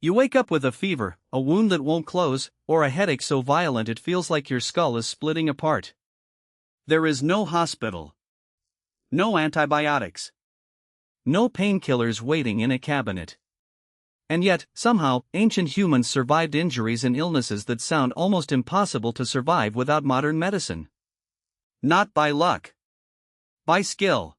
You wake up with a fever, a wound that won't close, or a headache so violent it feels like your skull is splitting apart. There is no hospital. No antibiotics. No painkillers waiting in a cabinet. And yet, somehow, ancient humans survived injuries and illnesses that sound almost impossible to survive without modern medicine. Not by luck. By skill.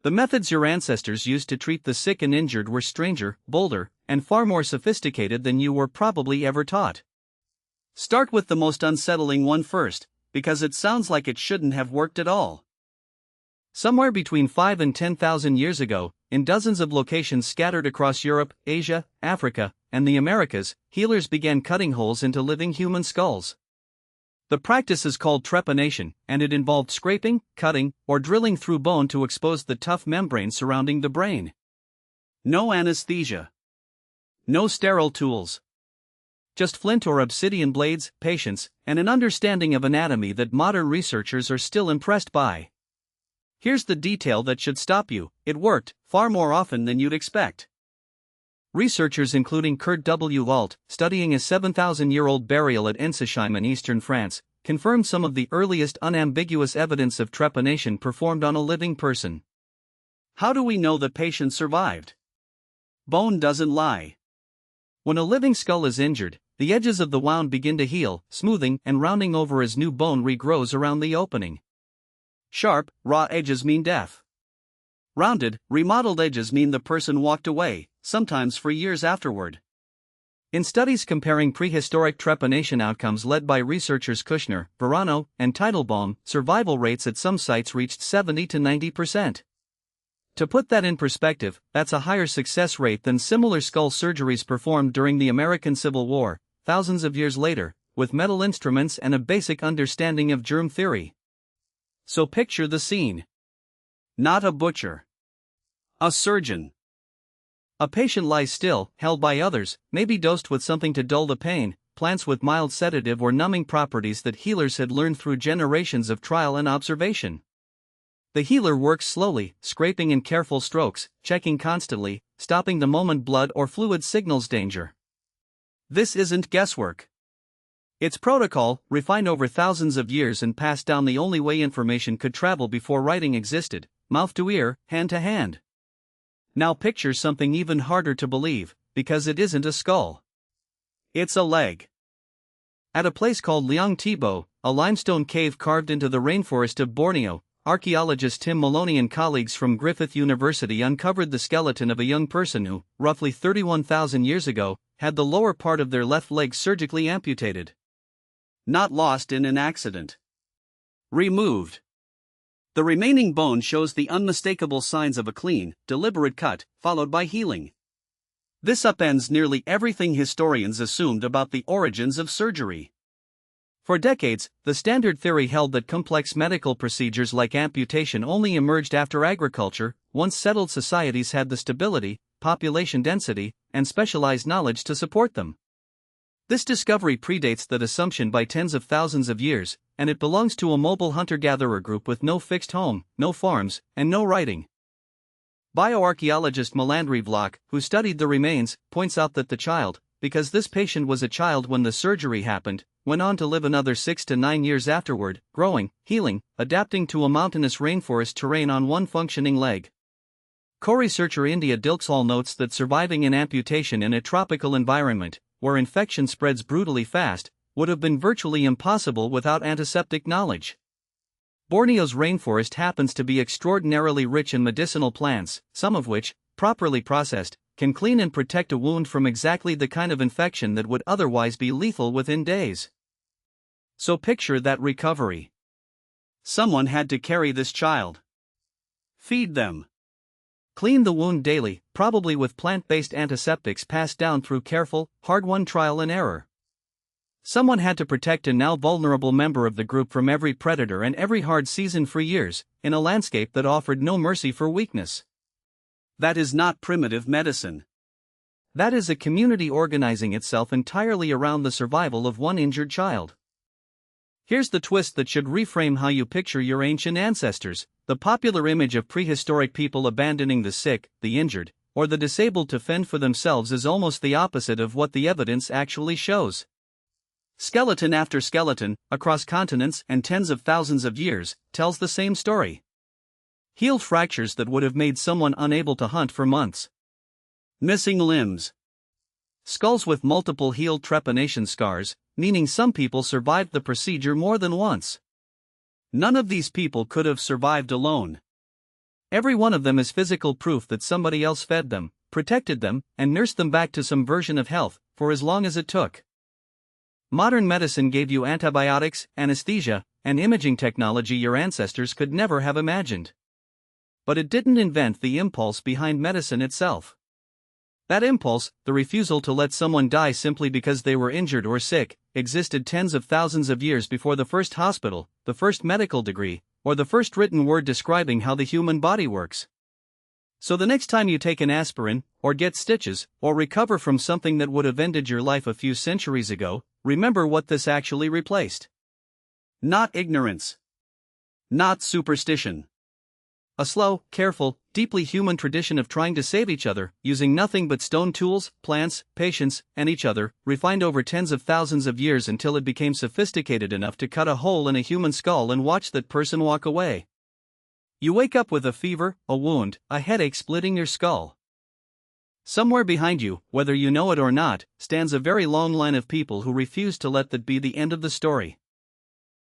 The methods your ancestors used to treat the sick and injured were stranger, bolder, and far more sophisticated than you were probably ever taught. Start with the most unsettling one first, because it sounds like it shouldn't have worked at all. Somewhere between 5 and 10,000 years ago, in dozens of locations scattered across Europe, Asia, Africa, and the Americas, healers began cutting holes into living human skulls. The practice is called trepanation, and it involved scraping, cutting, or drilling through bone to expose the tough membrane surrounding the brain. No anesthesia. No sterile tools. Just flint or obsidian blades, patience, and an understanding of anatomy that modern researchers are still impressed by. Here's the detail that should stop you: it worked, far more often than you'd expect. Researchers including Kurt W. Alt, studying a 7,000-year-old burial at Ensisheim in eastern France, confirmed some of the earliest unambiguous evidence of trepanation performed on a living person. How do we know the patient survived? Bone doesn't lie. When a living skull is injured, the edges of the wound begin to heal, smoothing and rounding over as new bone regrows around the opening. Sharp, raw edges mean death. Rounded, remodeled edges mean the person walked away, sometimes for years afterward. In studies comparing prehistoric trepanation outcomes led by researchers Kushner, Verano, and Teitelbaum, survival rates at some sites reached 70 to 90%. To put that in perspective, that's a higher success rate than similar skull surgeries performed during the American Civil War, thousands of years later, with metal instruments and a basic understanding of germ theory. So picture the scene. Not a butcher. A surgeon. A patient lies still, held by others, maybe dosed with something to dull the pain, plants with mild sedative or numbing properties that healers had learned through generations of trial and observation. The healer works slowly, scraping in careful strokes, checking constantly, stopping the moment blood or fluid signals danger. This isn't guesswork. It's protocol, refined over thousands of years and passed down the only way information could travel before writing existed: mouth to ear, hand to hand. Now picture something even harder to believe, because it isn't a skull. It's a leg. At a place called Liang Tibo, a limestone cave carved into the rainforest of Borneo, archaeologist Tim Maloney and colleagues from Griffith University uncovered the skeleton of a young person who, roughly 31,000 years ago, had the lower part of their left leg surgically amputated. Not lost in an accident. Removed. The remaining bone shows the unmistakable signs of a clean, deliberate cut, followed by healing. This upends nearly everything historians assumed about the origins of surgery. For decades, the standard theory held that complex medical procedures like amputation only emerged after agriculture. Once settled societies had the stability, population density, and specialized knowledge to support them. This discovery predates that assumption by tens of thousands of years, and it belongs to a mobile hunter-gatherer group with no fixed home, no farms, and no writing. Bioarchaeologist Melandri Vlok, who studied the remains, points out that the child, because this patient was a child when the surgery happened, went on to live another 6 to 9 years afterward, growing, healing, adapting to a mountainous rainforest terrain on one functioning leg. Co-researcher India Dilksal notes that surviving an amputation in a tropical environment, where infection spreads brutally fast, would have been virtually impossible without antiseptic knowledge. Borneo's rainforest happens to be extraordinarily rich in medicinal plants, some of which, properly processed, can clean and protect a wound from exactly the kind of infection that would otherwise be lethal within days. So picture that recovery. Someone had to carry this child. Feed them. Clean the wound daily, probably with plant-based antiseptics passed down through careful, hard-won trial and error. Someone had to protect a now vulnerable member of the group from every predator and every hard season for years, in a landscape that offered no mercy for weakness. That is not primitive medicine. That is a community organizing itself entirely around the survival of one injured child. Here's the twist that should reframe how you picture your ancient ancestors. The popular image of prehistoric people abandoning the sick, the injured, or the disabled to fend for themselves is almost the opposite of what the evidence actually shows. Skeleton after skeleton, across continents and tens of thousands of years, tells the same story. Healed fractures that would have made someone unable to hunt for months. Missing limbs. Skulls with multiple healed trepanation scars, meaning some people survived the procedure more than once. None of these people could have survived alone. Every one of them is physical proof that somebody else fed them, protected them, and nursed them back to some version of health, for as long as it took. Modern medicine gave you antibiotics, anesthesia, and imaging technology your ancestors could never have imagined. But it didn't invent the impulse behind medicine itself. That impulse, the refusal to let someone die simply because they were injured or sick, existed tens of thousands of years before the first hospital, the first medical degree, or the first written word describing how the human body works. So the next time you take an aspirin, or get stitches, or recover from something that would have ended your life a few centuries ago, remember what this actually replaced. Not ignorance. Not superstition. A slow, careful, deeply human tradition of trying to save each other, using nothing but stone tools, plants, patience, and each other, refined over tens of thousands of years until it became sophisticated enough to cut a hole in a human skull and watch that person walk away. You wake up with a fever, a wound, a headache splitting your skull. Somewhere behind you, whether you know it or not, stands a very long line of people who refuse to let that be the end of the story.